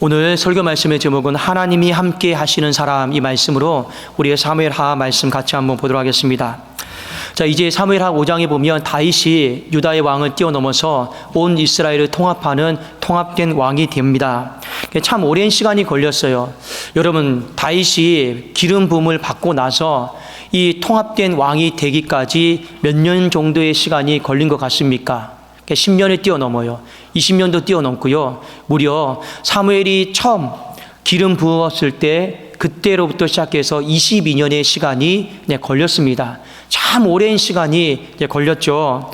오늘 설교 말씀의 제목은 하나님이 함께 하시는 사람, 이 말씀으로 우리의 사무엘하 말씀 같이 한번 보도록 하겠습니다. 자, 이제 사무엘하 5장에 보면 다윗이 유다의 왕을 뛰어넘어서 온 이스라엘을 통합하는 통합된 왕이 됩니다. 참 오랜 시간이 걸렸어요. 여러분, 다윗이 기름 부음을 받고 나서 이 통합된 왕이 되기까지 몇 년 정도의 시간이 걸린 것 같습니까? 10년을 뛰어넘어요. 20년도 뛰어넘고요. 무려 사무엘이 처음 기름 부었을 때 그때로부터 시작해서 22년의 시간이 걸렸습니다. 참 오랜 시간이 걸렸죠.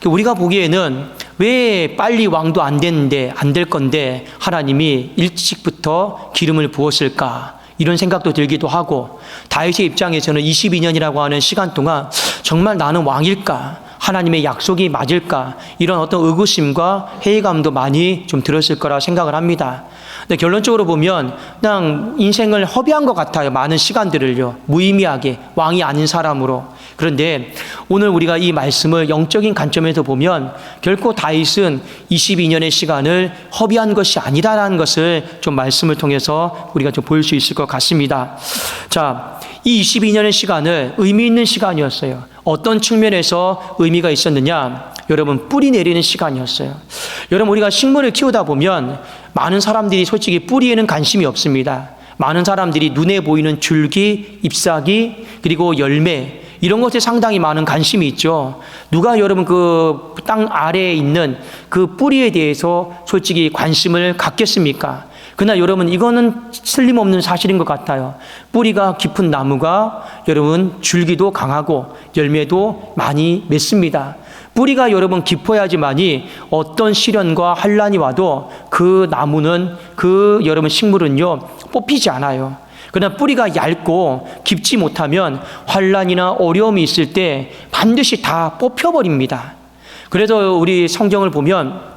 우리가 보기에는 왜 빨리 왕도 안 됐는데, 안 될 건데 하나님이 일찍부터 기름을 부었을까? 이런 생각도 들기도 하고, 다윗의 입장에서는 22년이라고 하는 시간 동안 정말 나는 왕일까? 하나님의 약속이 맞을까? 이런 어떤 의구심과 회의감도 많이 좀 들었을 거라 생각을 합니다. 근데 결론적으로 보면 그냥 인생을 허비한 것 같아요. 많은 시간들을요. 무의미하게 왕이 아닌 사람으로. 그런데 오늘 우리가 이 말씀을 영적인 관점에서 보면 결코 다윗은 22년의 시간을 허비한 것이 아니다라는 것을 좀 말씀을 통해서 우리가 좀 볼 수 있을 것 같습니다. 자, 이 22년의 시간을 의미 있는 시간이었어요. 어떤 측면에서 의미가 있었느냐? 여러분, 뿌리 내리는 시간이었어요. 여러분, 우리가 식물을 키우다 보면 많은 사람들이 솔직히 뿌리에는 관심이 없습니다. 많은 사람들이 눈에 보이는 줄기, 잎사귀, 그리고 열매, 이런 것에 상당히 많은 관심이 있죠. 누가 여러분 그 땅 아래에 있는 그 뿌리에 대해서 솔직히 관심을 갖겠습니까? 그러나 여러분, 이거는 틀림없는 사실인 것 같아요. 뿌리가 깊은 나무가 여러분 줄기도 강하고 열매도 많이 맺습니다. 뿌리가 여러분 깊어야지만이 어떤 시련과 환란이 와도 그 나무는, 그 여러분 식물은요 뽑히지 않아요. 그러나 뿌리가 얇고 깊지 못하면 환란이나 어려움이 있을 때 반드시 다 뽑혀버립니다. 그래서 우리 성경을 보면,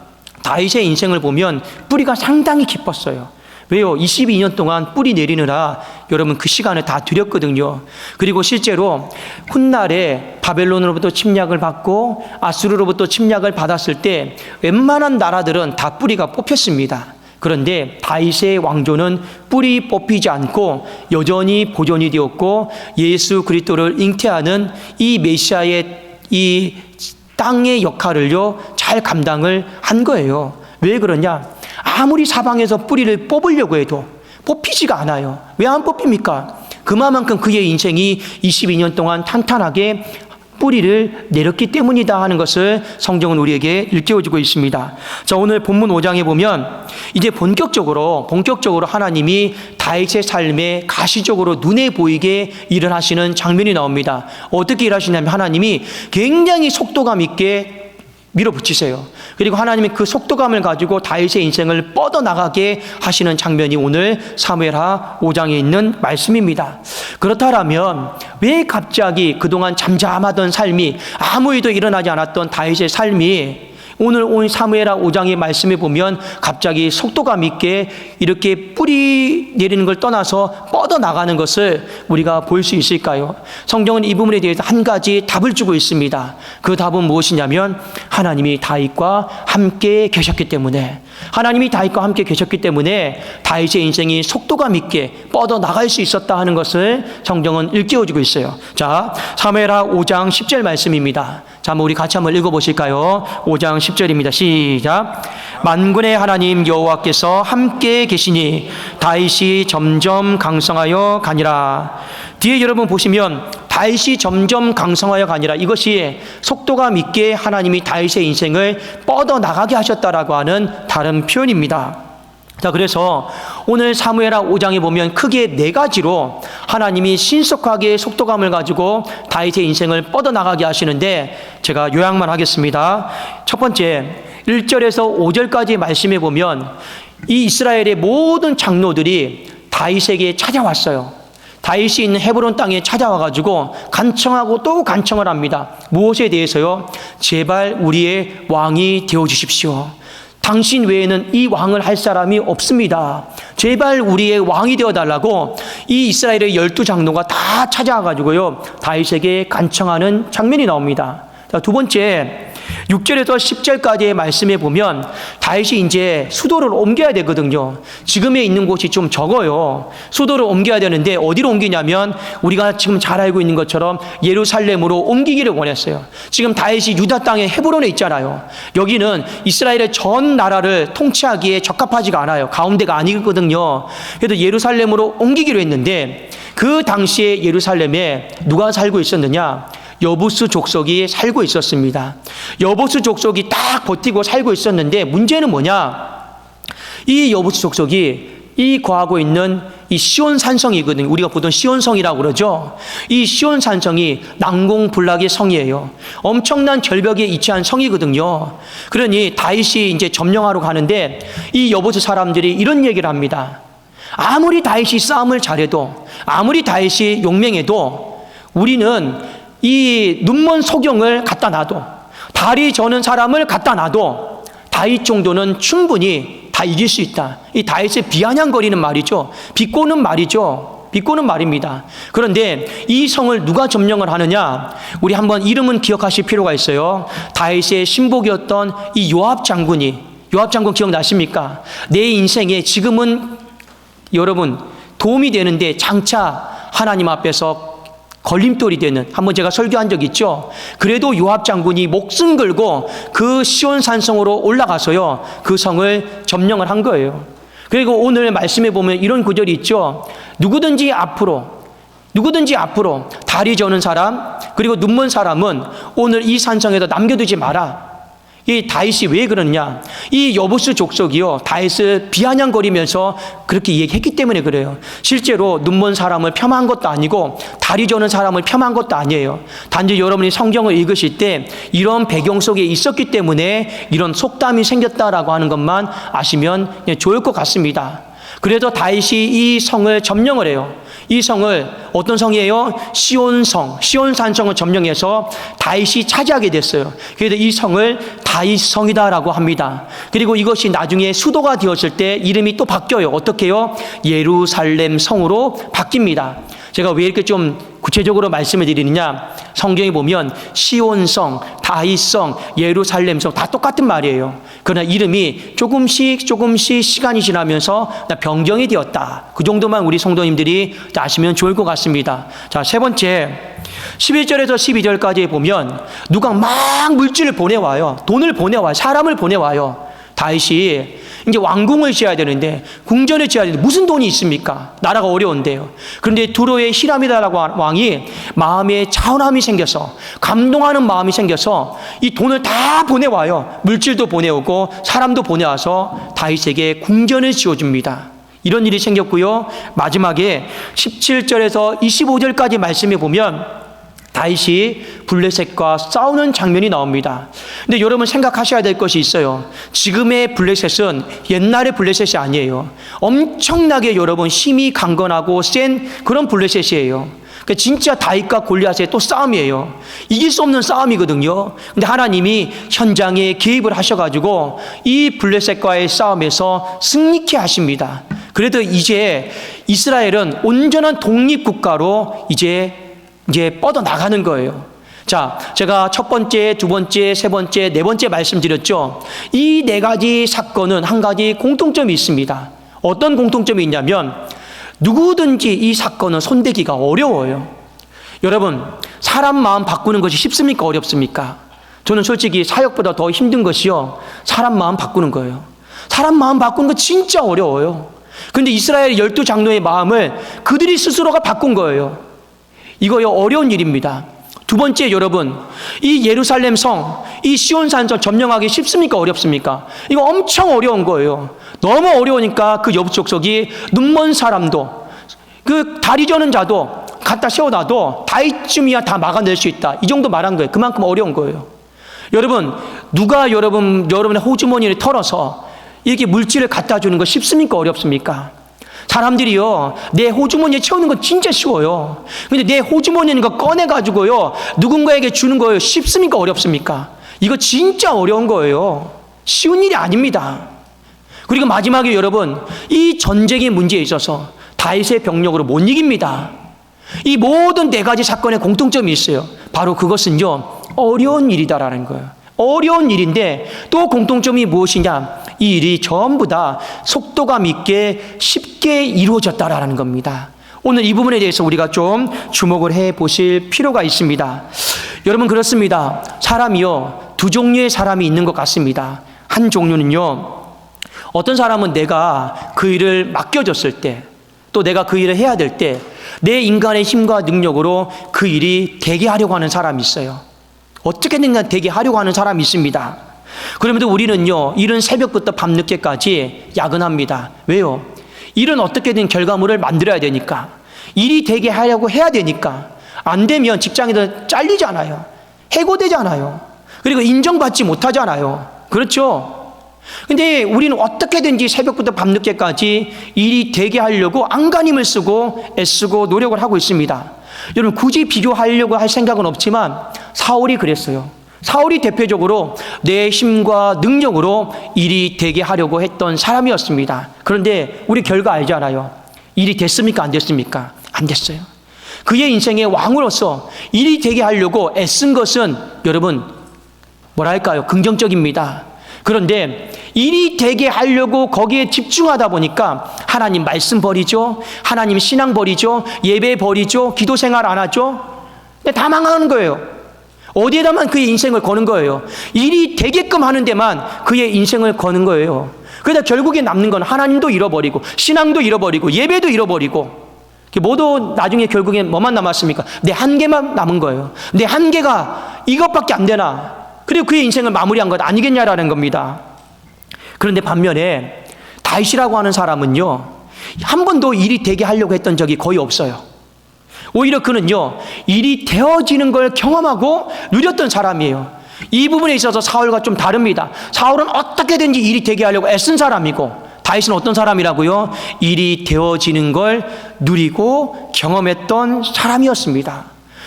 다윗의 인생을 보면 뿌리가 상당히 깊었어요. 왜요? 22년 동안 뿌리 내리느라 여러분 그 시간을 다 들였거든요. 그리고 실제로 훗날에 바벨론으로부터 침략을 받고 아수르로부터 침략을 받았을 때 웬만한 나라들은 다 뿌리가 뽑혔습니다. 그런데 다윗의 왕조는 뿌리 뽑히지 않고 여전히 보존이 되었고, 예수 그리스도를 잉태하는 이 메시아의 이 땅의 역할을요 잘 감당을 한 거예요. 왜 그러냐? 아무리 사방에서 뿌리를 뽑으려고 해도 뽑히지가 않아요. 왜 안 뽑힙니까? 그만큼 그의 인생이 22년 동안 탄탄하게 뿌리를 내렸기 때문이다 하는 것을 성경은 우리에게 일깨워주고 있습니다. 자, 오늘 본문 5장에 보면 이제 본격적으로 하나님이 다윗의 삶에 가시적으로 눈에 보이게 일을 하시는 장면이 나옵니다. 어떻게 일하시냐면 하나님이 굉장히 속도감 있게 밀어붙이세요. 그리고 하나님이 그 속도감을 가지고 다윗의 인생을 뻗어나가게 하시는 장면이 오늘 사무엘하 5장에 있는 말씀입니다. 그렇다면 왜 갑자기 그동안 잠잠하던 삶이, 아무 일도 일어나지 않았던 다윗의 삶이 오늘 사무엘하 5장의 말씀에 보면 갑자기 속도감 있게 이렇게 뿌리 내리는 걸 떠나서 뻗어나가는 것을 우리가 볼 수 있을까요? 성경은 이 부분에 대해서 한 가지 답을 주고 있습니다. 그 답은 무엇이냐면 하나님이 다윗과 함께 계셨기 때문에, 하나님이 다윗과 함께 계셨기 때문에 다윗의 인생이 속도감 있게 뻗어나갈 수 있었다 하는 것을 성경은 일깨워주고 있어요. 자, 사무엘하 5장 10절 말씀입니다. 자, 한번 우리 같이 한번 읽어보실까요? 5장 10절입니다. 시작. 만군의 하나님 여호와께서 함께 계시니 다윗이 점점 강성하여 가니라. 뒤에 여러분 보시면 다윗이 점점 강성하여 가니라, 이것이 속도감 있게 하나님이 다윗의 인생을 뻗어나가게 하셨다라고 하는 다른 표현입니다. 자, 그래서 오늘 사무엘하 5장에 보면 크게 네 가지로 하나님이 신속하게 속도감을 가지고 다윗의 인생을 뻗어나가게 하시는데, 제가 요약만 하겠습니다. 첫 번째, 1절에서 5절까지 말씀해 보면 이 이스라엘의 모든 장로들이 다윗에게 찾아왔어요. 다윗이 있는 헤브론 땅에 찾아와가지고 간청하고 또 간청을 합니다. 무엇에 대해서요? 제발 우리의 왕이 되어주십시오. 당신 외에는 이 왕을 할 사람이 없습니다. 제발 우리의 왕이 되어달라고 이 이스라엘의 12장로가 다 찾아와가지고요 다윗에게 간청하는 장면이 나옵니다. 자, 두 번째, 6절에서 10절까지의 말씀에 보면 다윗이 이제 수도를 옮겨야 되거든요. 지금에 있는 곳이 좀 적어요. 수도를 옮겨야 되는데 어디로 옮기냐면 우리가 지금 잘 알고 있는 것처럼 예루살렘으로 옮기기를 원했어요. 지금 다윗이 유다 땅의 헤브론에 있잖아요. 여기는 이스라엘의 전 나라를 통치하기에 적합하지가 않아요. 가운데가 아니거든요. 그래서 예루살렘으로 옮기기로 했는데 그 당시에 예루살렘에 누가 살고 있었느냐? 여부스 족속이 살고 있었습니다. 여부스 족속이 딱 버티고 살고 있었는데 문제는 뭐냐? 이 여부스 족속이 이 거하고 있는 이 시온 산성이거든요. 우리가 보통 시온성이라고 그러죠. 이 시온 산성이 난공불락의 성이에요. 엄청난 절벽에 위치한 성이거든요. 그러니 다윗이 이제 점령하러 가는데 이 여부스 사람들이 이런 얘기를 합니다. 아무리 다윗이 싸움을 잘해도, 아무리 다윗이 용맹해도 우리는 이 눈먼 소경을 갖다 놔도, 다리 저는 사람을 갖다 놔도 다윗 정도는 충분히 다 이길 수 있다. 이 다윗의 비아냥거리는 말이죠. 비꼬는 말이죠. 비꼬는 말입니다. 그런데 이 성을 누가 점령을 하느냐? 우리 한번 이름은 기억하실 필요가 있어요. 다윗의 신복이었던 이 요압 장군 기억나십니까? 내 인생에 지금은 여러분 도움이 되는데 장차 하나님 앞에서 걸림돌이 되는, 한번 제가 설교한 적 있죠. 그래도 요압 장군이 목숨 걸고 그 시온 산성으로 올라가서요 그 성을 점령을 한 거예요. 그리고 오늘 말씀에 보면 이런 구절이 있죠. 누구든지 앞으로 다리 저는 사람 그리고 눈먼 사람은 오늘 이 산성에서 남겨두지 마라. 이 다윗이 왜 그러냐? 이 여부스 족속이요 다윗을 비아냥거리면서 그렇게 얘기했기 때문에 그래요. 실제로 눈먼 사람을 폄하한 것도 아니고 다리 저는 사람을 폄하한 것도 아니에요. 단지 여러분이 성경을 읽으실 때 이런 배경 속에 있었기 때문에 이런 속담이 생겼다라고 하는 것만 아시면 좋을 것 같습니다. 그래서 다윗이 이 성을 점령을 해요. 이 성을 어떤 성이에요? 시온성, 시온산성을 점령해서 다윗이 차지하게 됐어요. 그래서 이 성을 다윗성이다라고 합니다. 그리고 이것이 나중에 수도가 되었을 때 이름이 또 바뀌어요. 어떻게 해요? 예루살렘 성으로 바뀝니다. 제가 왜 이렇게 좀 구체적으로 말씀을 드리느냐? 성경에 보면 시온성, 다윗성, 예루살렘성 다 똑같은 말이에요. 그러나 이름이 조금씩 시간이 지나면서 변경이 되었다. 그 정도만 우리 성도님들이 아시면 좋을 것 같습니다. 자, 세 번째 11절에서 12절까지 보면 누가 막 물질을 보내와요. 돈을 보내와요. 사람을 보내와요. 다윗이 이제 왕궁을 지어야 되는데, 궁전을 지어야 되는데 무슨 돈이 있습니까? 나라가 어려운데요. 그런데 두로의 히람이다라고 왕이 마음에 차원함이 생겨서, 감동하는 마음이 생겨서 이 돈을 다 보내와요. 물질도 보내오고 사람도 보내와서 다윗에게 궁전을 지어줍니다. 이런 일이 생겼고요. 마지막에 17절에서 25절까지 말씀해 보면 다윗이 블레셋과 싸우는 장면이 나옵니다. 근데 여러분 생각하셔야 될 것이 있어요. 지금의 블레셋은 옛날의 블레셋이 아니에요. 엄청나게 여러분 힘이 강건하고 센 그런 블레셋이에요. 그러니까 진짜 다윗과 골리앗의 또 싸움이에요. 이길 수 없는 싸움이거든요. 근데 하나님이 현장에 개입을 하셔가지고 이 블레셋과의 싸움에서 승리케 하십니다. 그래도 이제 이스라엘은 온전한 독립국가로 이제 뻗어나가는 거예요. 자, 제가 첫 번째, 두 번째, 세 번째, 네 번째 말씀드렸죠. 이 네 가지 사건은 한 가지 공통점이 있습니다. 어떤 공통점이 있냐면 누구든지 이 사건은 손대기가 어려워요. 여러분, 사람 마음 바꾸는 것이 쉽습니까? 어렵습니까? 저는 솔직히 사역보다 더 힘든 것이요, 사람 마음 바꾸는 거예요. 사람 마음 바꾸는 거 진짜 어려워요. 그런데 이스라엘 12장로의 마음을 그들이 스스로가 바꾼 거예요. 이거요 어려운 일입니다. 두 번째, 여러분, 이 예루살렘 성, 이 시온산성 점령하기 쉽습니까? 어렵습니까? 이거 엄청 어려운 거예요. 너무 어려우니까 그 여부 족속이 눈먼 사람도, 그 다리 저는 자도 갖다 세워놔도 다윗쯤이야 다 막아낼 수 있다. 이 정도 말한 거예요. 그만큼 어려운 거예요. 여러분, 누가 여러분의 호주머니를 털어서 이렇게 물질을 갖다 주는 거 쉽습니까? 어렵습니까? 사람들이요, 내 호주머니에 채우는 건 진짜 쉬워요. 근데 내 호주머니에 있는 거 꺼내가지고요, 누군가에게 주는 거예요. 쉽습니까? 어렵습니까? 이거 진짜 어려운 거예요. 쉬운 일이 아닙니다. 그리고 마지막에 여러분, 이 전쟁의 문제에 있어서 다윗의 병력으로 못 이깁니다. 이 모든 네 가지 사건의 공통점이 있어요. 바로 그것은요, 어려운 일이다라는 거예요. 어려운 일인데 또 공통점이 무엇이냐? 이 일이 전부 다 속도감 있게 쉽게 이루어졌다라는 겁니다. 오늘 이 부분에 대해서 우리가 좀 주목을 해 보실 필요가 있습니다. 여러분, 그렇습니다. 사람이요, 두 종류의 사람이 있는 것 같습니다. 한 종류는요, 어떤 사람은 내가 그 일을 맡겨줬을 때, 또 내가 그 일을 해야 될 때 내 인간의 힘과 능력으로 그 일이 되게 하려고 하는 사람이 있어요. 어떻게든 되게 하려고 하는 사람이 있습니다. 그러면서 우리는요, 이른 새벽부터 밤늦게까지 야근합니다. 왜요? 일은 어떻게든 결과물을 만들어야 되니까, 일이 되게 하려고 해야 되니까. 안 되면 직장에서 잘리잖아요. 해고되잖아요. 그리고 인정받지 못하잖아요. 그렇죠? 근데 우리는 어떻게든지 새벽부터 밤늦게까지 일이 되게 하려고 안간힘을 쓰고 애쓰고 노력을 하고 있습니다. 여러분, 굳이 비교하려고 할 생각은 없지만 사울이 그랬어요. 사울이 대표적으로 내 힘과 능력으로 일이 되게 하려고 했던 사람이었습니다. 그런데 우리 결과 알잖아요. 일이 됐습니까? 안 됐습니까? 안 됐어요. 그의 인생의 왕으로서 일이 되게 하려고 애쓴 것은 여러분, 뭐랄까요? 긍정적입니다. 그런데 일이 되게 하려고 거기에 집중하다 보니까 하나님 말씀 버리죠. 하나님 신앙 버리죠. 예배 버리죠. 기도 생활 안 하죠. 다 망하는 거예요. 어디에다만 그의 인생을 거는 거예요. 일이 되게끔 하는 데만 그의 인생을 거는 거예요. 그러다 결국에 남는 건 하나님도 잃어버리고 신앙도 잃어버리고 예배도 잃어버리고 모두 나중에 결국엔 뭐만 남았습니까? 내 한계만 남은 거예요. 내 한계가 이것밖에 안 되나? 그리고 그의 인생을 마무리한 것 아니겠냐라는 겁니다. 그런데 반면에 다윗이라고 하는 사람은요, 한 번도 일이 되게 하려고 했던 적이 거의 없어요. 오히려 그는요, 일이 되어지는 걸 경험하고 누렸던 사람이에요. 이 부분에 있어서 사울과 좀 다릅니다. 사울은 어떻게든지 일이 되게 하려고 애쓴 사람이고, 다윗은 어떤 사람이라고요? 일이 되어지는 걸 누리고 경험했던 사람이었습니다.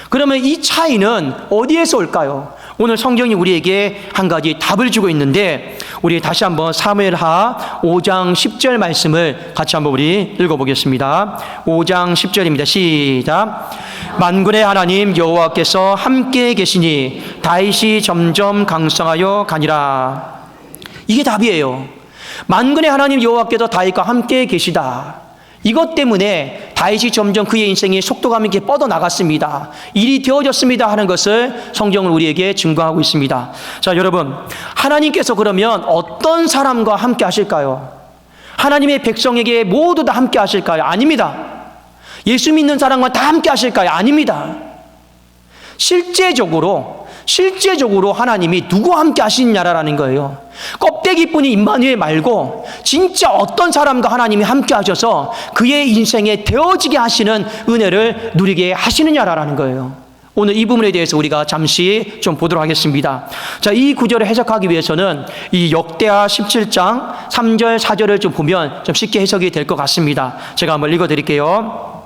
그러면 이 차이는 어디에서 올까요? 오늘 성경이 우리에게 한 가지 답을 주고 있는데, 우리 다시 한번 사무엘하 5장 10절 말씀을 같이 한번 우리 읽어보겠습니다. 5장 10절입니다. 시작. 만군의 하나님 여호와께서 함께 계시니 다윗이 점점 강성하여 가니라. 이게 답이에요. 만군의 하나님 여호와께서 다윗과 함께 계시다. 이것 때문에 다윗이 점점 그의 인생이 속도감 있게 뻗어나갔습니다. 일이 되어졌습니다 하는 것을 성경은 우리에게 증거하고 있습니다. 자, 여러분, 하나님께서 그러면 어떤 사람과 함께 하실까요? 하나님의 백성에게 모두 다 함께 하실까요? 아닙니다. 예수 믿는 사람과 다 함께 하실까요? 아닙니다. 실제적으로 하나님이 누구와 함께 하시느냐라는 거예요. 껍데기뿐이 임마누엘 말고 진짜 어떤 사람과 하나님이 함께 하셔서 그의 인생에 되어지게 하시는 은혜를 누리게 하시느냐라는 거예요. 오늘 이 부분에 대해서 우리가 잠시 좀 보도록 하겠습니다. 자, 이 구절을 해석하기 위해서는 이 역대하 17장 3절 4절을 좀 보면 좀 쉽게 해석이 될 것 같습니다. 제가 한번 읽어드릴게요.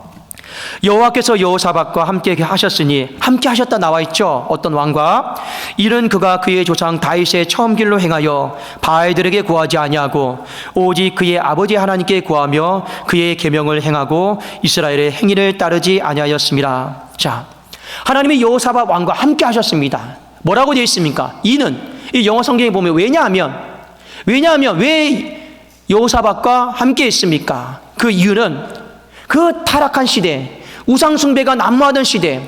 여호와께서 여호사밧과 함께 하셨으니, 함께 하셨다 나와 있죠. 어떤 왕과? 이는 그가 그의 조상 다윗의 처음 길로 행하여 바알들에게 구하지 아니하고 오직 그의 아버지 하나님께 구하며 그의 계명을 행하고 이스라엘의 행위를 따르지 아니하였습니다. 자, 하나님이 여호사밧 왕과 함께 하셨습니다. 뭐라고 되어 있습니까? 이는, 이 영어 성경에 보면 왜냐하면 왜 여호사밧과 함께 했습니까? 그 이유는 그 타락한 시대, 우상숭배가 난무하던 시대,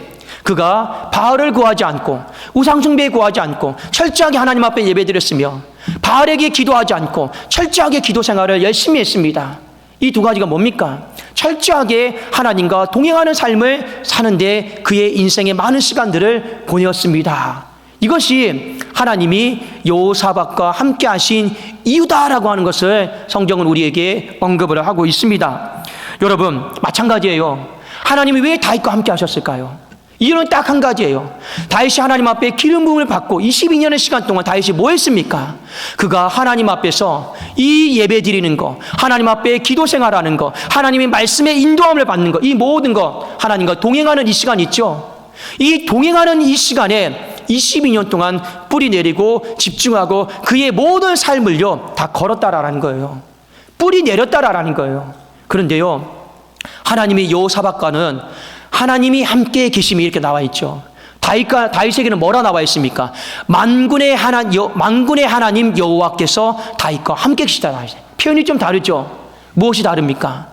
그가 바알을 구하지 않고 우상숭배에 구하지 않고 철저하게 하나님 앞에 예배드렸으며 바알에게 기도하지 않고 철저하게 기도 생활을 열심히 했습니다. 이 두 가지가 뭡니까? 철저하게 하나님과 동행하는 삶을 사는데 그의 인생의 많은 시간들을 보내었습니다. 이것이 하나님이 여호사밧과 함께 하신 이유다라고 하는 것을 성경은 우리에게 언급을 하고 있습니다. 여러분, 마찬가지예요. 하나님이 왜 다윗과 함께 하셨을까요? 이유는 딱 한 가지예요. 다윗이 하나님 앞에 기름 부음을 받고 22년의 시간 동안 다윗이 뭐 했습니까? 그가 하나님 앞에서 이 예배 드리는 거, 하나님 앞에 기도 생활하는 거, 하나님의 말씀의 인도함을 받는 거, 이 모든 거, 하나님과 동행하는 이 시간 있죠? 이 동행하는 이 시간에 22년 동안 뿌리 내리고 집중하고 그의 모든 삶을요 다 걸었다라는 거예요. 뿌리 내렸다라는 거예요. 그런데요, 하나님이 여호사밧과는 하나님이 함께 계심이 이렇게 나와 있죠. 다윗에게는 뭐라 나와 있습니까? 만군의 하나님 여호와께서 다윗과 함께 계시다. 표현이 좀 다르죠? 무엇이 다릅니까?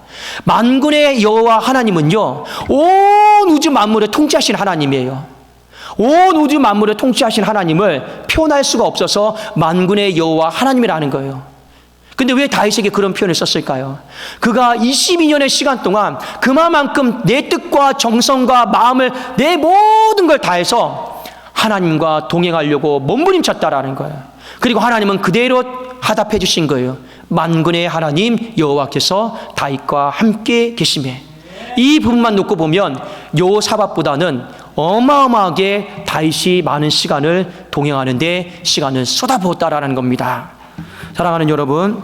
만군의 여호와 하나님은요, 온 우주 만물을 통치하신 하나님이에요. 온 우주 만물을 통치하신 하나님을 표현할 수가 없어서 만군의 여호와 하나님이라는 거예요. 근데 왜 다윗에게 그런 표현을 썼을까요? 그가 22년의 시간 동안 그만큼 내 뜻과 정성과 마음을, 내 모든 걸 다해서 하나님과 동행하려고 몸부림쳤다라는 거예요. 그리고 하나님은 그대로 하답해 주신 거예요. 만군의 하나님 여호와께서 다윗과 함께 계시매. 이 부분만 놓고 보면 여호사밧보다는 어마어마하게 다윗이 많은 시간을 동행하는데 시간을 쏟아부었다라는 겁니다. 사랑하는 여러분,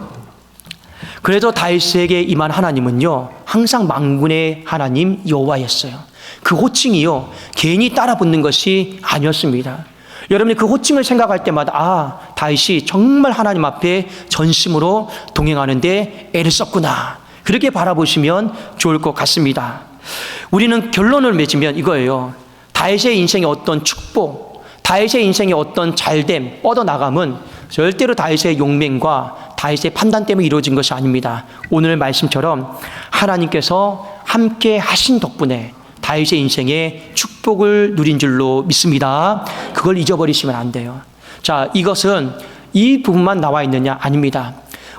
그래도 다윗에게 임한 하나님은요, 항상 만군의 하나님 여호와였어요. 그 호칭이요, 괜히 따라붙는 것이 아니었습니다. 여러분이 그 호칭을 생각할 때마다 다윗이 정말 하나님 앞에 전심으로 동행하는데 애를 썼구나, 그렇게 바라보시면 좋을 것 같습니다. 우리는 결론을 맺으면 이거예요. 다윗의 인생의 어떤 축복, 다윗의 인생의 어떤 잘됨, 뻗어나감은 절대로 다윗의 용맹과 다윗의 판단 때문에 이루어진 것이 아닙니다. 오늘 말씀처럼 하나님께서 함께 하신 덕분에 다윗의 인생에 축복을 누린 줄로 믿습니다. 그걸 잊어버리시면 안 돼요. 자, 이것은 이 부분만 나와 있느냐? 아닙니다.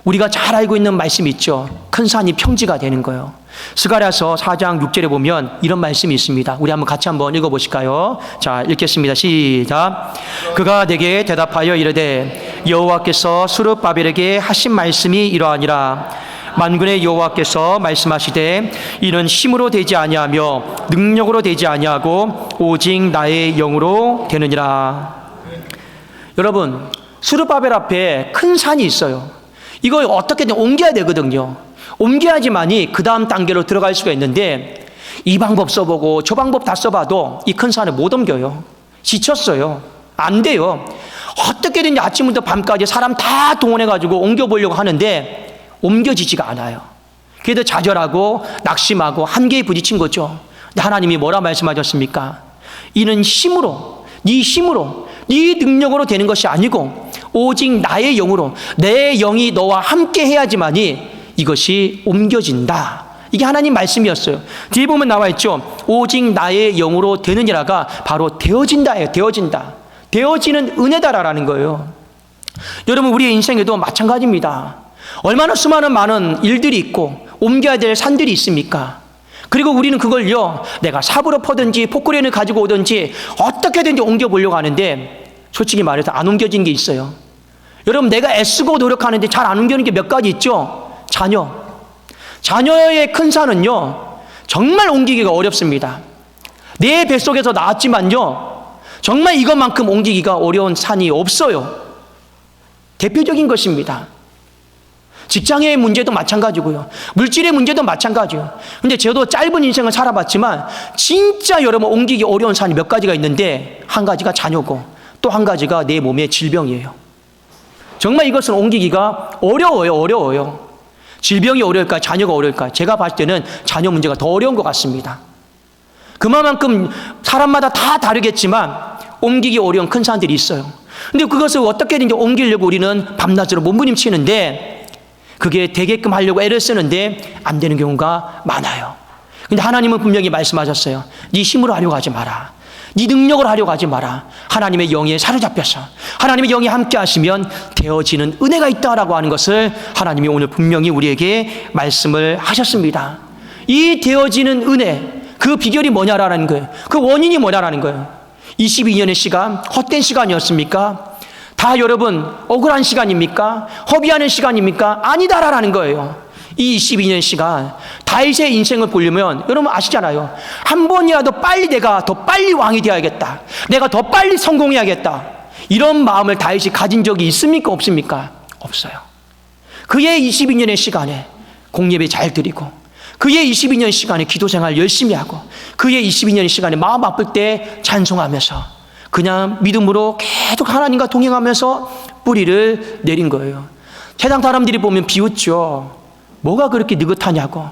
우리가 잘 알고 있는 말씀이 있죠. 큰 산이 평지가 되는 거예요. 스가랴서 4장 6절에 보면 이런 말씀이 있습니다. 우리 같이 한번 읽어보실까요? 자, 읽겠습니다. 시작. 그가 내게 대답하여 이르되 여호와께서 스룹바벨에게 하신 말씀이 이러하니라. 만군의 여호와께서 말씀하시되 이는 힘으로 되지 아니하며 능력으로 되지 아니하고 오직 나의 영으로 되느니라. 여러분, 스룹바벨 앞에 큰 산이 있어요. 이걸 어떻게든 옮겨야 되거든요. 옮겨야지만이 그 다음 단계로 들어갈 수가 있는데, 이 방법 써보고 저 방법 다 써봐도 이 큰 산을 못 옮겨요. 지쳤어요. 안 돼요. 어떻게든 아침부터 밤까지 사람 다 동원해가지고 옮겨보려고 하는데 옮겨지지가 않아요. 그래도 좌절하고 낙심하고 한계에 부딪힌 거죠. 근데 하나님이 뭐라 말씀하셨습니까? 이는 힘으로, 네 힘으로, 네 능력으로 되는 것이 아니고 오직 나의 영으로, 내 영이 너와 함께 해야지만이 이것이 옮겨진다. 이게 하나님 말씀이었어요. 뒤에 보면 나와 있죠. 오직 나의 영으로 되느니라가 바로 되어진다예요. 되어진다. 되어지는 은혜다라는 거예요. 여러분, 우리의 인생에도 마찬가지입니다. 얼마나 수많은 많은 일들이 있고 옮겨야 될 산들이 있습니까? 그리고 우리는 그걸요, 내가 삽으로 퍼든지 포크레인을 가지고 오든지 어떻게든지 옮겨보려고 하는데 솔직히 말해서 안 옮겨진 게 있어요. 여러분, 내가 애쓰고 노력하는데 잘 안 옮겨지는 게 몇 가지 있죠. 자녀의 큰 산은요, 정말 옮기기가 어렵습니다. 내 뱃속에서 나왔지만요, 정말 이것만큼 옮기기가 어려운 산이 없어요. 대표적인 것입니다. 직장의 문제도 마찬가지고요. 물질의 문제도 마찬가지요. 근데 저도 짧은 인생을 살아봤지만 진짜 여러분 옮기기 어려운 산이 몇 가지가 있는데, 한 가지가 자녀고 또 한 가지가 내 몸의 질병이에요. 정말 이것은 옮기기가 어려워요. 질병이 어려울까, 자녀가 어려울까? 제가 봤을 때는 자녀 문제가 더 어려운 것 같습니다. 그만큼 사람마다 다 다르겠지만 옮기기 어려운 큰 산들이 있어요. 근데 그것을 어떻게든 옮기려고 우리는 밤낮으로 몸부림치는데, 그게 되게끔 하려고 애를 쓰는데 안 되는 경우가 많아요. 근데 하나님은 분명히 말씀하셨어요. 네 힘으로 하려고 하지 마라. 네 능력으로 하려고 하지 마라. 하나님의 영에 사로잡혀서 하나님의 영이 함께 하시면 되어지는 은혜가 있다라고 하는 것을 하나님이 오늘 분명히 우리에게 말씀을 하셨습니다. 이 되어지는 은혜, 그 비결이 뭐냐라는 거예요. 그 원인이 뭐냐라는 거예요. 22년의 시간, 헛된 시간이었습니까? 다 여러분 억울한 시간입니까? 허비하는 시간입니까? 아니다라는 거예요. 이 22년 시간, 다윗의 인생을 보려면 여러분 아시잖아요. 한 번이라도 빨리 내가 더 빨리 왕이 되어야겠다, 내가 더 빨리 성공해야겠다, 이런 마음을 다윗이 가진 적이 있습니까? 없습니까? 없어요. 그의 22년의 시간에 공예배 잘 드리고, 그의 22년 시간에 기도생활 열심히 하고, 그의 22년 시간에 마음 아플 때 찬송하면서 그냥 믿음으로 계속 하나님과 동행하면서 뿌리를 내린 거예요. 세상 사람들이 보면 비웃죠. 뭐가 그렇게 느긋하냐고,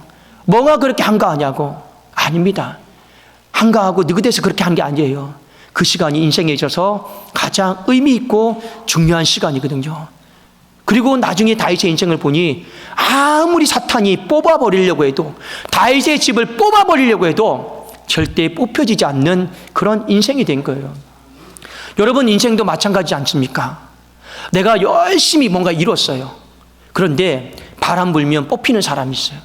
뭐가 그렇게 한가하냐고. 아닙니다. 한가하고 느긋해서 그렇게 한 게 아니에요. 그 시간이 인생에 있어서 가장 의미 있고 중요한 시간이거든요. 그리고 나중에 다윗의 인생을 보니 아무리 사탄이 뽑아버리려고 해도, 다윗의 집을 뽑아버리려고 해도 절대 뽑혀지지 않는 그런 인생이 된 거예요. 여러분 인생도 마찬가지지 않습니까? 내가 열심히 뭔가 이뤘어요. 그런데 바람 불면 뽑히는 사람이 있어요.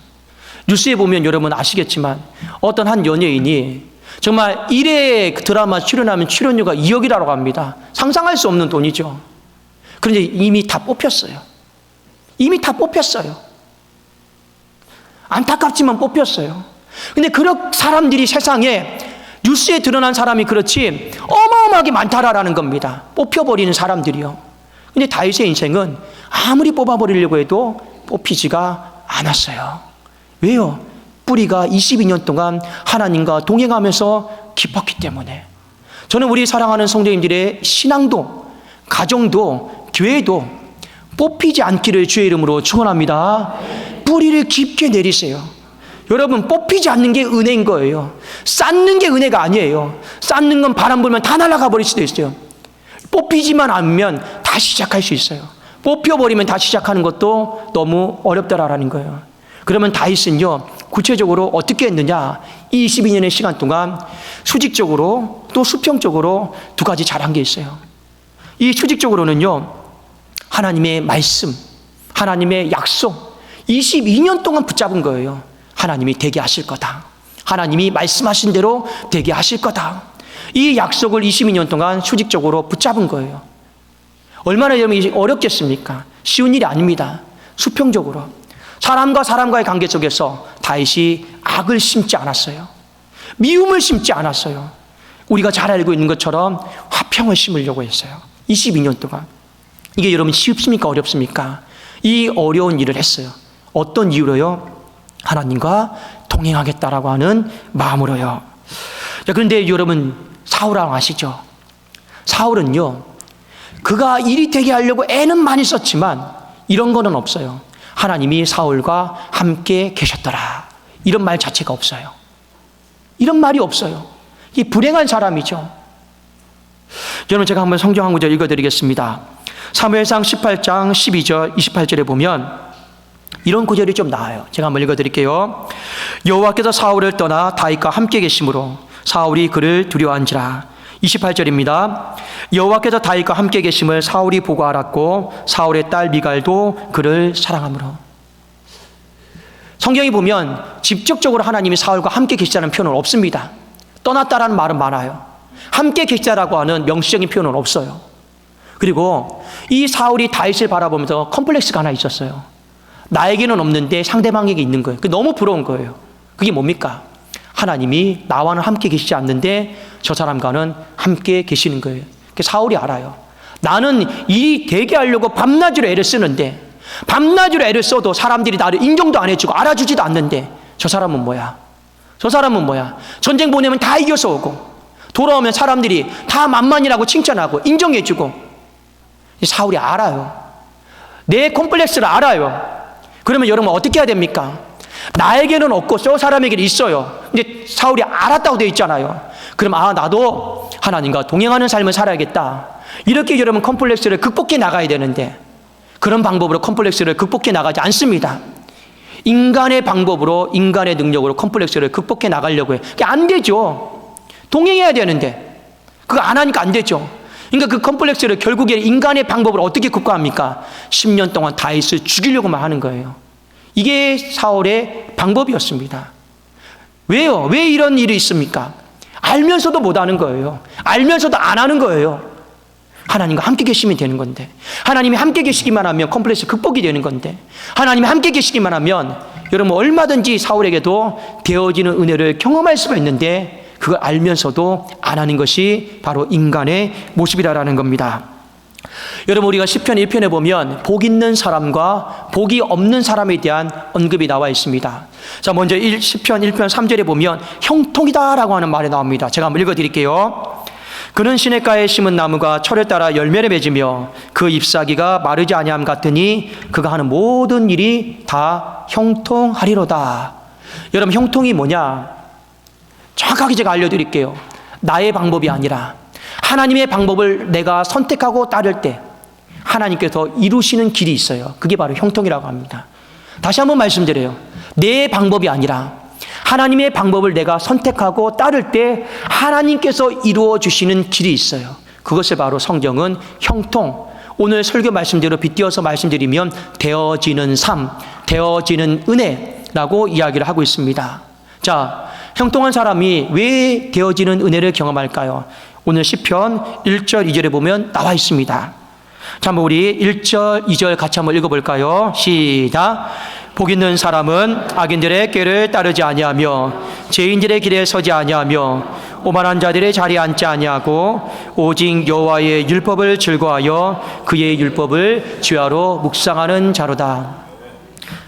뉴스에 보면 여러분 아시겠지만 어떤 한 연예인이 정말 1회 드라마 출연하면 출연료가 2억이라고 합니다. 상상할 수 없는 돈이죠. 그런데 이미 다 뽑혔어요. 이미 다 뽑혔어요. 안타깝지만 뽑혔어요. 근데 그런 사람들이 세상에 뉴스에 드러난 사람이 그렇지 어마어마하게 많다라는 겁니다. 뽑혀버리는 사람들이요. 근데 다윗의 인생은 아무리 뽑아버리려고 해도 뽑히지가 않았어요. 왜요? 뿌리가 22년 동안 하나님과 동행하면서 깊었기 때문에. 저는 우리 사랑하는 성도님들의 신앙도, 가정도, 교회도 뽑히지 않기를 주의 이름으로 축원합니다. 뿌리를 깊게 내리세요. 여러분 뽑히지 않는 게 은혜인 거예요. 쌓는 게 은혜가 아니에요. 쌓는 건 바람 불면 다 날아가 버릴 수도 있어요. 뽑히지만 않으면 다시 시작할 수 있어요. 뽑혀버리면 다시 시작하는 것도 너무 어렵다라는 거예요. 그러면 다윗은요, 구체적으로 어떻게 했느냐? 이 22년의 시간 동안 수직적으로 또 수평적으로 두 가지 잘한 게 있어요. 이 수직적으로는요, 하나님의 말씀, 하나님의 약속, 22년 동안 붙잡은 거예요. 하나님이 되게 하실 거다. 하나님이 말씀하신 대로 되게 하실 거다. 이 약속을 22년 동안 수직적으로 붙잡은 거예요. 얼마나 여러분이 어렵겠습니까? 쉬운 일이 아닙니다. 수평적으로. 사람과 사람과의 관계 속에서 다윗이 악을 심지 않았어요. 미움을 심지 않았어요. 우리가 잘 알고 있는 것처럼 화평을 심으려고 했어요. 22년 동안. 이게 여러분 쉽습니까? 어렵습니까? 이 어려운 일을 했어요. 어떤 이유로요? 하나님과 동행하겠다라고 하는 마음으로요. 자, 그런데 여러분 사울왕 아시죠? 사울은요, 그가 일이 되게 하려고 애는 많이 썼지만 이런 거는 없어요. 하나님이 사울과 함께 계셨더라. 이런 말 자체가 없어요. 이런 말이 없어요. 이 불행한 사람이죠. 여러분 제가 한번 성경 한 구절 읽어드리겠습니다. 사무엘상 18장 12절 28절에 보면 이런 구절이 좀 나와요. 제가 한번 읽어드릴게요. 여호와께서 사울을 떠나 다윗과 함께 계심으로 사울이 그를 두려워한지라. 28절입니다. 여호와께서 다윗과 함께 계심을 사울이 보고 알았고 사울의 딸 미갈도 그를 사랑하므로. 성경에 보면 직접적으로 하나님이 사울과 함께 계시다는 표현은 없습니다. 떠났다라는 말은 많아요. 함께 계시다라고 하는 명시적인 표현은 없어요. 그리고 이 사울이 다윗을 바라보면서 컴플렉스가 하나 있었어요. 나에게는 없는데 상대방에게 있는 거예요. 그게 너무 부러운 거예요. 그게 뭡니까? 하나님이 나와는 함께 계시지 않는데 저 사람과는 함께 계시는 거예요. 사울이 알아요. 나는 일이 되게 하려고 밤낮으로 애를 쓰는데, 밤낮으로 애를 써도 사람들이 나를 인정도 안 해주고 알아주지도 않는데 저 사람은 뭐야? 저 사람은 뭐야? 전쟁 보내면 다 이겨서 오고 돌아오면 사람들이 다 만만이라고 칭찬하고 인정해주고. 사울이 알아요. 내 콤플렉스를 알아요. 그러면 여러분 어떻게 해야 됩니까? 나에게는 없고 저 사람에게는 있어요. 근데 사울이 알았다고 되어 있잖아요. 그럼 나도 하나님과 동행하는 삶을 살아야겠다. 이렇게 여러분 컴플렉스를 극복해 나가야 되는데 그런 방법으로 컴플렉스를 극복해 나가지 않습니다. 인간의 방법으로, 인간의 능력으로 컴플렉스를 극복해 나가려고 해요. 그게 안 되죠. 동행해야 되는데 그거 안 하니까 안 되죠. 그러니까 그 컴플렉스를 결국에 인간의 방법으로 어떻게 극복합니까? 10년 동안 다윗을 죽이려고만 하는 거예요. 이게 사울의 방법이었습니다. 왜요? 왜 이런 일이 있습니까? 알면서도 못하는 거예요. 알면서도 안 하는 거예요. 하나님과 함께 계시면 되는 건데, 하나님이 함께 계시기만 하면 컴플렉스 극복이 되는 건데, 하나님이 함께 계시기만 하면 여러분 얼마든지 사울에게도 되어지는 은혜를 경험할 수가 있는데 그걸 알면서도 안 하는 것이 바로 인간의 모습이라는 겁니다. 여러분 우리가 시편 1편에 보면 복 있는 사람과 복이 없는 사람에 대한 언급이 나와 있습니다. 자, 먼저 시편 1편 3절에 보면 형통이다라고 하는 말이 나옵니다. 제가 한번 읽어드릴게요. 그는 시냇가에 심은 나무가 철을 따라 열매를 맺으며 그 잎사귀가 마르지 아니함 같으니 그가 하는 모든 일이 다 형통하리로다. 여러분 형통이 뭐냐? 정확하게 제가 알려드릴게요. 나의 방법이 아니라 하나님의 방법을 내가 선택하고 따를 때 하나님께서 이루시는 길이 있어요. 그게 바로 형통이라고 합니다. 다시 한번 말씀드려요. 내 방법이 아니라 하나님의 방법을 내가 선택하고 따를 때 하나님께서 이루어 주시는 길이 있어요. 그것을 바로 성경은 형통, 오늘 설교 말씀대로 빗대어서 말씀드리면 되어지는 삶, 되어지는 은혜라고 이야기를 하고 있습니다. 자, 형통한 사람이 왜 되어지는 은혜를 경험할까요? 오늘 시편 1절 2절에 보면 나와 있습니다. 자, 한번 우리 1절 2절 같이 한번 읽어볼까요? 시작. 복 있는 사람은 악인들의 꾀를 따르지 아니하며 죄인들의 길에 서지 아니하며 오만한 자들의 자리에 앉지 아니하고 오직 여호와의 율법을 즐거워하여 그의 율법을 주야로 묵상하는 자로다.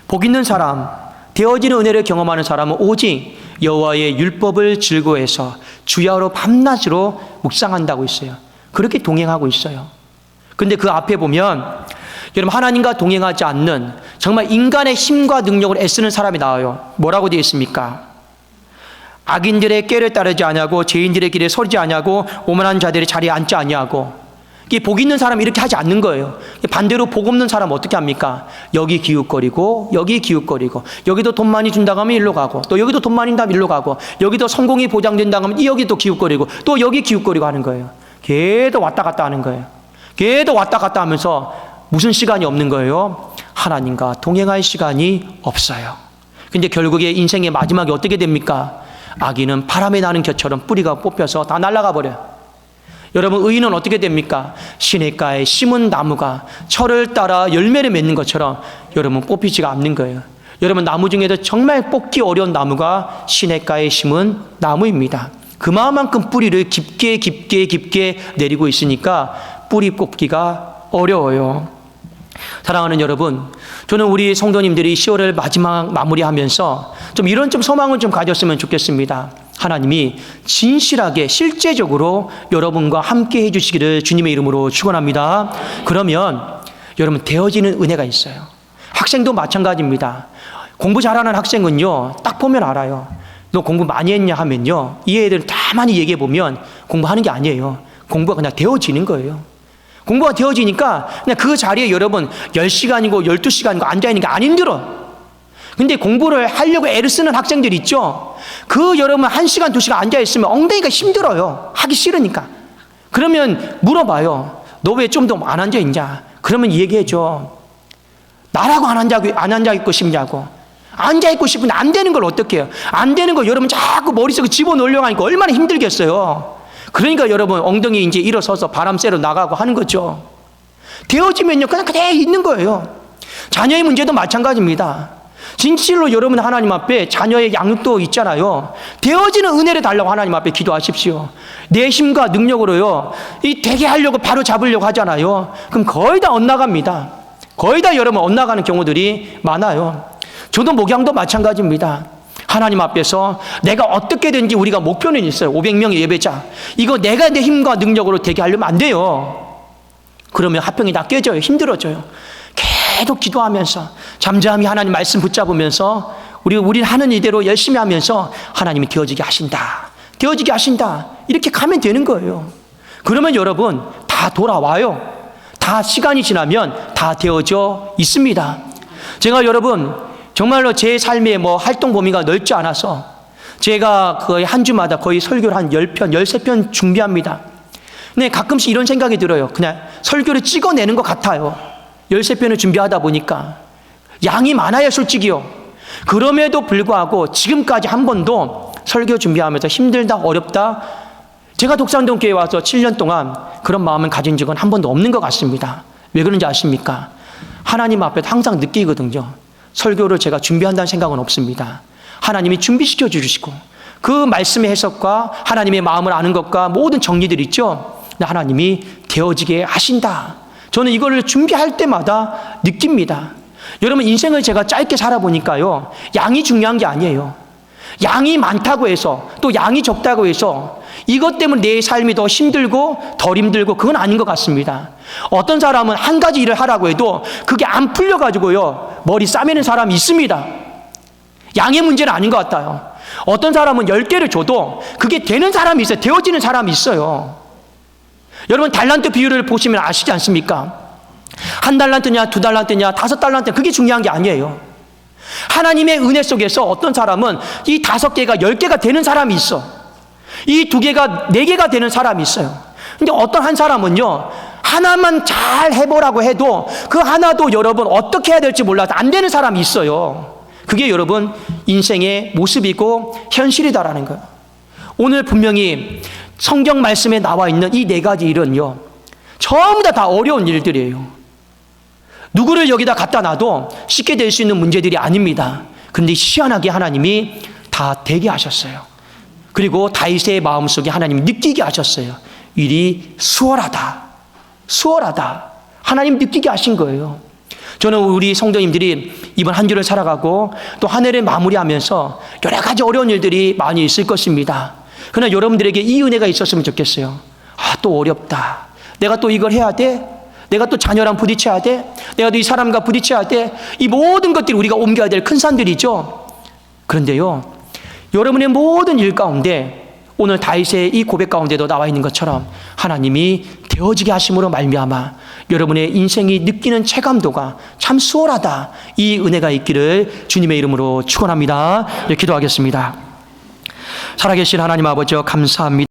복 있는 사람, 되어지는 은혜를 경험하는 사람은 오직 여호와의 율법을 즐거워해서 주야로 밤낮으로 묵상한다고 있어요. 그렇게 동행하고 있어요. 근데 그 앞에 보면 여러분, 하나님과 동행하지 않는 정말 인간의 힘과 능력을 애쓰는 사람이 나와요. 뭐라고 되어 있습니까? 악인들의 꾀를 따르지 아니하고 죄인들의 길에 서지 아니하고 오만한 자들의 자리에 앉지 아니하고. 이게 복 있는 사람이 이렇게 하지 않는 거예요. 반대로 복 없는 사람은 어떻게 합니까? 여기 기웃거리고 여기 기웃거리고, 여기도 돈 많이 준다고 하면 일로 가고, 또 여기도 돈 많이 준다면 일로 가고, 여기도 성공이 보장된다고 하면 여기 또 기웃거리고 또 여기 기웃거리고 하는 거예요. 걔도 왔다 갔다 하는 거예요. 걔도 왔다 갔다 하면서 무슨 시간이 없는 거예요? 하나님과 동행할 시간이 없어요. 근데 결국에 인생의 마지막에 어떻게 됩니까? 악인은 바람에 나는 겨처럼 뿌리가 뽑혀서 다 날아가 버려요. 여러분, 의인은 어떻게 됩니까? 시냇가에 심은 나무가 철을 따라 열매를 맺는 것처럼 여러분 뽑히지가 않는 거예요. 여러분, 나무 중에도 정말 뽑기 어려운 나무가 시냇가에 심은 나무입니다. 그만큼 뿌리를 깊게 내리고 있으니까 뿌리 뽑기가 어려워요. 사랑하는 여러분, 저는 우리 성도님들이 10월을 마지막 마무리하면서 좀 이런 소망을 좀 가졌으면 좋겠습니다. 하나님이 진실하게 실제적으로 여러분과 함께 해주시기를 주님의 이름으로 축원합니다. 그러면 여러분, 되어지는 은혜가 있어요. 학생도 마찬가지입니다. 공부 잘하는 학생은요, 딱 보면 알아요. 너 공부 많이 했냐 하면요, 이 애들 다 많이 얘기해 보면 공부하는 게 아니에요. 공부가 그냥 되어지는 거예요. 공부가 되어지니까 그냥 그 자리에 여러분 10시간이고 12시간이고 앉아있는 게 안 힘들어. 근데 공부를 하려고 애를 쓰는 학생들 있죠? 그 여러분 1시간 2시간 앉아있으면 엉덩이가 힘들어요. 하기 싫으니까. 그러면 물어봐요. 너 왜 좀 더 안 앉아있냐? 그러면 얘기해줘. 나라고 안 앉아있고 싶냐고. 앉아있고 싶은데 안 되는 걸 어떻게 해요? 안 되는 걸 여러분 자꾸 머릿속에 집어넣으려고 하니까 얼마나 힘들겠어요. 그러니까 여러분 엉덩이 이제 일어서서 바람 쐬러 나가고 하는 거죠. 되어지면요, 그냥 그대로 있는 거예요. 자녀의 문제도 마찬가지입니다. 진실로 여러분 하나님 앞에 자녀의 양육도 있잖아요. 되어지는 은혜를 달라고 하나님 앞에 기도하십시오. 내 힘과 능력으로요, 이 되게 하려고 바로 잡으려고 하잖아요. 그럼 거의 다 엇나갑니다. 거의 다 여러분 엇나가는 경우들이 많아요. 저도 목양도 마찬가지입니다. 하나님 앞에서 내가 어떻게든지 우리가 목표는 있어요. 500명의 예배자. 이거 내가 내 힘과 능력으로 되게 하려면 안 돼요. 그러면 화평이 다 깨져요. 힘들어져요. 계속 기도하면서 잠잠히 하나님 말씀 붙잡으면서 우리는 하는 이대로 열심히 하면서 하나님이 되어지게 하신다. 되어지게 하신다. 이렇게 가면 되는 거예요. 그러면 여러분 다 돌아와요. 다 시간이 지나면 다 되어져 있습니다. 제가 여러분 정말로 제 삶의 활동 범위가 넓지 않아서 제가 거의 한 주마다 거의 설교를 한 10편, 13편 준비합니다. 근데 가끔씩 이런 생각이 들어요. 그냥 설교를 찍어내는 것 같아요. 13편을 준비하다 보니까 양이 많아요, 솔직히요. 그럼에도 불구하고 지금까지 한 번도 설교 준비하면서 힘들다, 어렵다, 제가 독산동교회 와서 7년 동안 그런 마음을 가진 적은 한 번도 없는 것 같습니다. 왜 그런지 아십니까? 하나님 앞에 항상 느끼거든요. 설교를 제가 준비한다는 생각은 없습니다. 하나님이 준비시켜 주시고 그 말씀의 해석과 하나님의 마음을 아는 것과 모든 정리들 있죠? 하나님이 되어지게 하신다. 저는 이걸 준비할 때마다 느낍니다. 여러분 인생을 제가 짧게 살아보니까요, 양이 중요한 게 아니에요. 양이 많다고 해서 또 양이 적다고 해서 이것 때문에 내 삶이 더 힘들고 덜 힘들고 그건 아닌 것 같습니다. 어떤 사람은 한 가지 일을 하라고 해도 그게 안 풀려가지고요 머리 싸매는 사람이 있습니다. 양의 문제는 아닌 것 같아요. 어떤 사람은 10개를 줘도 그게 되는 사람이 있어요. 되어지는 사람이 있어요. 여러분 달란트 비율을 보시면 아시지 않습니까? 1달란트냐 2달란트냐 5달란트 그게 중요한 게 아니에요. 하나님의 은혜 속에서 어떤 사람은 이 5개가 10개가 되는 사람이 있어. 이 2개가 4개가 되는 사람이 있어요. 근데 어떤 한 사람은요, 하나만 잘 해보라고 해도 그 하나도 여러분 어떻게 해야 될지 몰라서 안 되는 사람이 있어요. 그게 여러분 인생의 모습이고 현실이다라는 거예요. 오늘 분명히 성경 말씀에 나와 있는 이 4가지 일은요, 전부 다 어려운 일들이에요. 누구를 여기다 갖다 놔도 쉽게 될 수 있는 문제들이 아닙니다. 그런데 희한하게 하나님이 다 되게 하셨어요. 그리고 다윗의 마음속에 하나님이 느끼게 하셨어요. 일이 수월하다. 수월하다. 하나님 느끼게 하신 거예요. 저는 우리 성도님들이 이번 한 주를 살아가고 또 한 해를 마무리하면서 여러 가지 어려운 일들이 많이 있을 것입니다. 그러나 여러분들에게 이 은혜가 있었으면 좋겠어요. 아, 또 어렵다. 내가 또 이걸 해야 돼. 내가 또 자녀랑 부딪혀야 돼. 내가 또 이 사람과 부딪혀야 돼. 이 모든 것들이 우리가 옮겨야 될 큰 산들이죠. 그런데요, 여러분의 모든 일 가운데 오늘 다윗의 이 고백 가운데도 나와 있는 것처럼 하나님이 되어지게 하심으로 말미암아 여러분의 인생이 느끼는 체감도가 참 수월하다. 이 은혜가 있기를 주님의 이름으로 축원합니다. 기도하겠습니다. 살아계신 하나님 아버지 감사합니다.